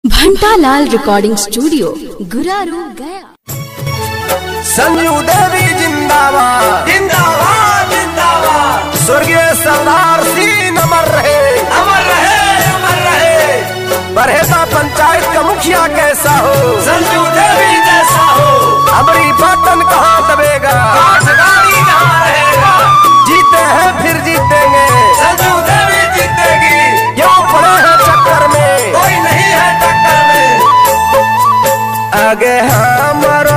घंटालाल recording studio Guraru गया। संजू देवी जिंदाबाद जिंदाबाद जिंदाबाद। स्वर्गीय सरदार सिंह अमर रहे अमर रहे अमर रहे। बरहेता पंचायत का मुखिया कैसा हो, संजू देवी जैसा हो। हमारी बटन कहाँ दबेगा, गाड़ी कहाँ रहेगा। जीते हैं फिर जीतेंगे, संजू देवी जीतेगी। क्यों पड़े हैं चक्कर में, कोई नहीं है टक्कर में। आगे हमारो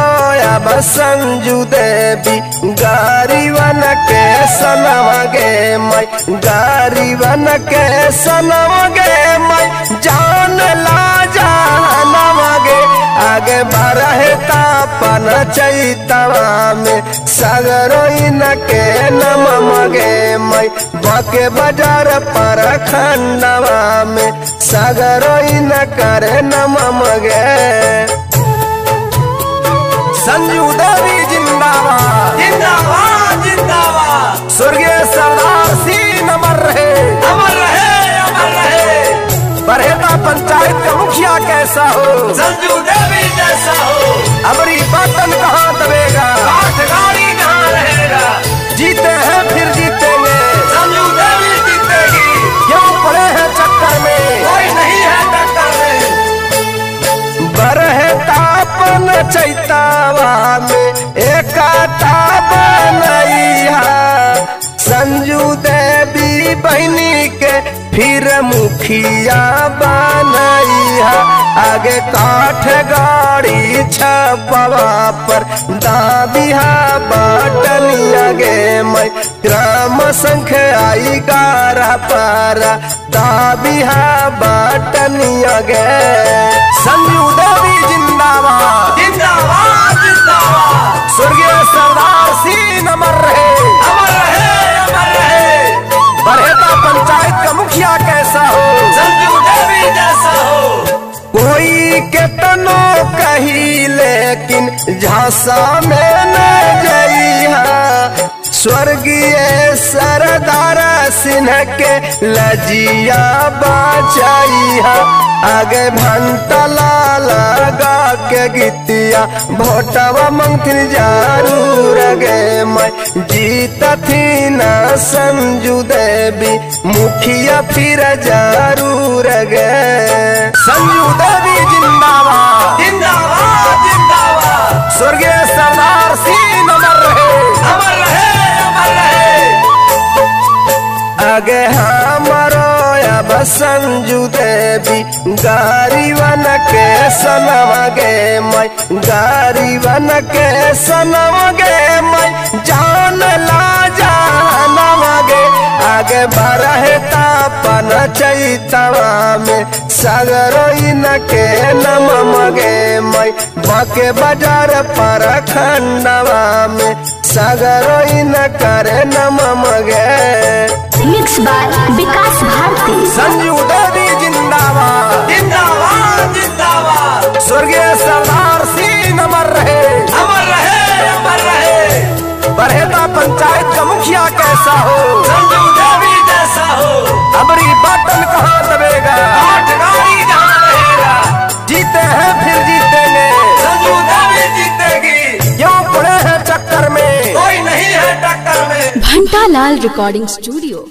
अब संजू देवी गारीवन के सनमगे मैं, गारीवन के सनमगे मैं, जान ला जानमगे। आगे बढ़ता पन चैतवा में सगरोइन के नमगे मैं, बाके बाजार पर खंडवा में सगरोइन करे नमगे। संजू देवी जिंदाबाद जिंदाबाद जिंदाबाद। स्वर्गीय सरदार सिंह अमर रहे अमर रहे अमर रहे। बरहेता पंचायत का मुखिया कैसा हो, संजू देवी जैसा हो। हमारी बटन कहाँ दबेगा, गाड़ी कहाँ रहेगा। जीते हैं फिर जीतेंगे, संजू देवी जीतेगी। क्यों पड़े हैं चक्कर में, कोई नहीं है टक्कर में। बरहेता पन चैतावा में एकता बनैया। संजू देवी बहनी के फिर मुखिया बनैया। आगे काठ गाड़ी छपवा पर दाबिहा बटनिया गे मैं, ग्राम संख्या आई 11 पर दाबिहा बटनिया गे। संजू देवी जिंदाबाद जिंदाबाद जिंदाबाद। स्वर्गीय सरदार सिंह अमर रहे अमर रहे अमर रहे। बरहेता पंचायत का मुखिया कैसा हो, संजू देवी जैसा हो। कोई केतनो कही लेकिन झांसा में न जइहा। स्वर्गीय सरदार सिंह के लजिया बचाइहा। आगे घंटा लगा के गीतिया भोटवा मंगथिन जरूर गे मैं, जीतथी न संजू देवी मुखिया फिर जरूर गे। संजू देवी जिंदाबाद जिंदाबाद जिंदाबाद। स्वर्गीय सरदार सिंह अमर रहे अमर रहे अमर रहे। आगे हमारो अब संजू देवी गारीवन के सनमगे मैं, गारीवन के सनमगे मैं, जान ला जानमगे। आगे बढ़ता पन चैतवा में सगरोइन के नमगे मैं, बाके बाजार पर खंडवा में सगरोइन करे नमगे। मिक्स बाय विकास भारती। संजू देवी जिंदाबाद जिंदाबाद जिंदाबाद। स्वर्गीय सरदार सिंह अमर रहे अमर रहे अमर रहे। बरहेता पंचायत का मुखिया कैसा हो, संजू देवी जैसा हो। हमारी बटन कहाँ दबेगा, गाड़ी कहाँ रहेगा। जीते हैं फिर जीतेंगे, संजू देवी जीतेगी। क्यों पड़े हैं चक्कर में, कोई नहीं है टक्कर में। घंटालाल रिकॉर्डिंग स्टूडियो